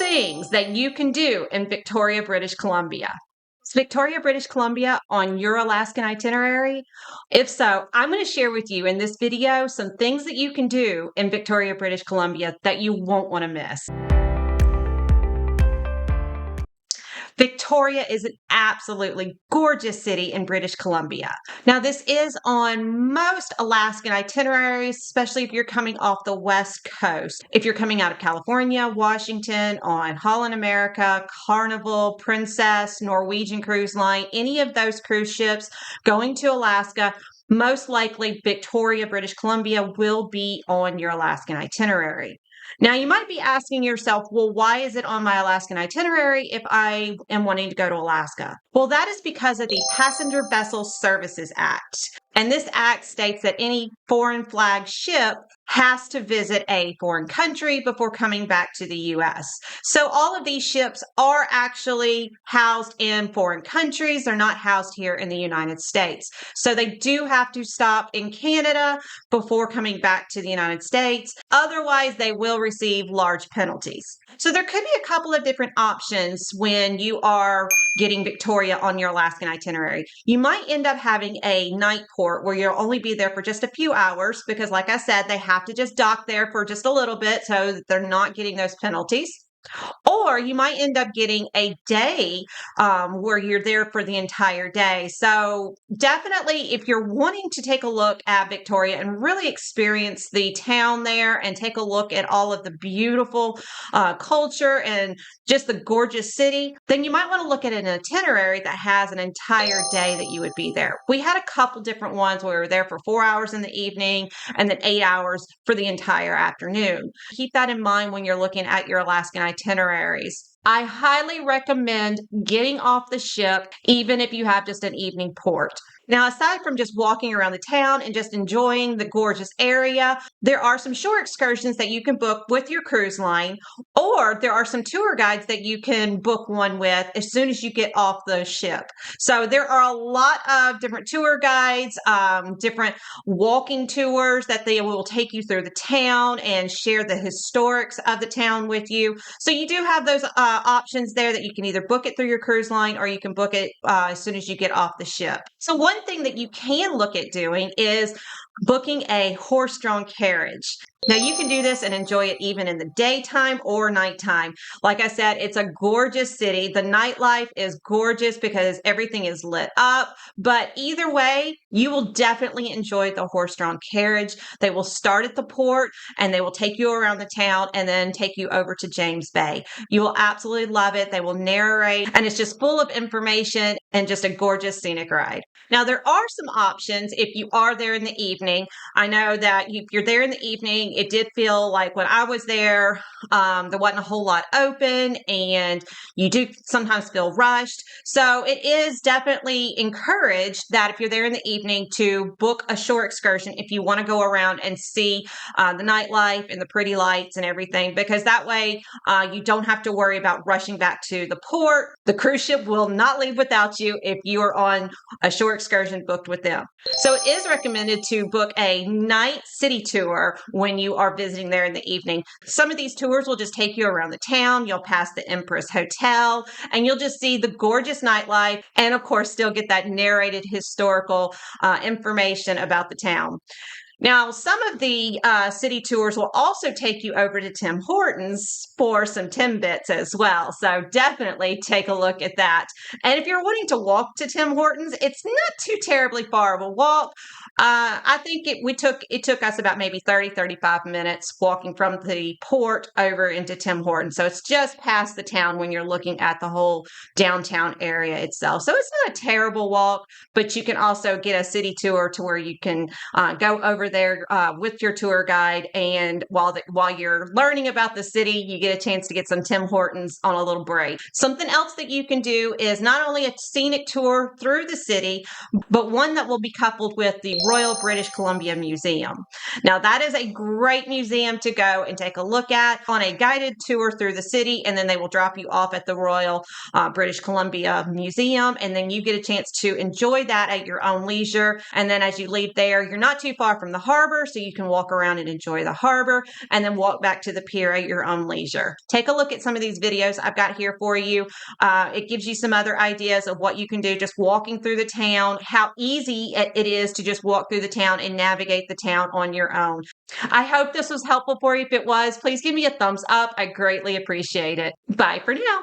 things that you can do in Victoria, British Columbia. Is Victoria, British Columbia on your Alaskan itinerary? If so, I'm going to share with you in this video some things that you can do in Victoria, British Columbia that you won't want to miss. Victoria is an absolutely gorgeous city in British Columbia. Now, this is on most Alaskan itineraries, especially if you're coming off the West Coast. If you're coming out of California, Washington, on Holland America, Carnival, Princess, Norwegian Cruise Line, any of those cruise ships going to Alaska, most likely Victoria, British Columbia will be on your Alaskan itinerary. Now, you might be asking yourself, well, why is it on my Alaskan itinerary if I am wanting to go to Alaska? Well, that is because of the Passenger Vessel Services Act. And this act states that any foreign flag ship has to visit a foreign country before coming back to the U.S. So all of these ships are actually housed in foreign countries. They're not housed here in the United States. So they do have to stop in Canada before coming back to the United States. Otherwise, they will receive large penalties. So there could be a couple of different options when you are getting Victoria on your Alaskan itinerary. You might end up having a night port where you'll only be there for just a few hours because, like I said, they have to just dock there for just a little bit so that they're not getting those penalties. Or you might end up getting a day where you're there for the entire day. So definitely, if you're wanting to take a look at Victoria and really experience the town there and take a look at all of the beautiful culture and just the gorgeous city, then you might want to look at an itinerary that has an entire day that you would be there. We had a couple different ones where we were there for 4 hours in the evening and then 8 hours for the entire afternoon. Keep that in mind when you're looking at your Alaskan itineraries. I highly recommend getting off the ship, even if you have just an evening port. Now, aside from just walking around the town and just enjoying the gorgeous area, there are some shore excursions that you can book with your cruise line, or there are some tour guides that you can book one with as soon as you get off the ship. So there are a lot of different tour guides, different walking tours that they will take you through the town and share the historics of the town with you. So you do have those options there that you can either book it through your cruise line or you can book it as soon as you get off the ship. So one thing that you can look at doing is booking a horse-drawn carriage. Now, you can do this and enjoy it even in the daytime or nighttime. Like I said, it's a gorgeous city. The nightlife is gorgeous because everything is lit up. But either way, you will definitely enjoy the horse-drawn carriage. They will start at the port and they will take you around the town and then take you over to James Bay. You will absolutely love it. They will narrate and it's just full of information and just a gorgeous scenic ride. Now, there are some options if you are there in the evening. I know that if you're there in the evening, it did feel like when I was there, there wasn't a whole lot open and you do sometimes feel rushed. So it is definitely encouraged that if you're there in the evening to book a shore excursion if you want to go around and see the nightlife and the pretty lights and everything, because that way you don't have to worry about rushing back to the port. The cruise ship will not leave without you if you are on a shore excursion booked with them. So it is recommended to book a night city tour when you are visiting there in the evening. Some of these tours will just take you around the town. You'll pass the Empress Hotel and you'll just see the gorgeous nightlife and of course still get that narrated historical information about the town. Now, some of the city tours will also take you over to Tim Hortons for some Timbits as well. So definitely take a look at that. And if you're wanting to walk to Tim Hortons, it's not too terribly far of a walk. I think it took us about maybe 35 minutes walking from the port over into Tim Hortons. So it's just past the town when you're looking at the whole downtown area itself. So it's not a terrible walk, but you can also get a city tour to where you can go over there with your tour guide, and while you're learning about the city, you get a chance to get some Tim Hortons on a little break. Something else that you can do is not only a scenic tour through the city, but one that will be coupled with the Royal British Columbia Museum. Now, that is a great museum to go and take a look at on a guided tour through the city, and then they will drop you off at the Royal British Columbia Museum, and then you get a chance to enjoy that at your own leisure. And then as you leave there, you're not too far from the the harbor so you can walk around and enjoy the harbor, and then walk back to the pier at your own leisure. Take a look at some of these videos I've got here for you. It gives you some other ideas of what you can do just walking through the town, how easy it is to just walk through the town and navigate the town on your own. I hope this was helpful for you. If it was, please give me a thumbs up. I greatly appreciate it. Bye for now.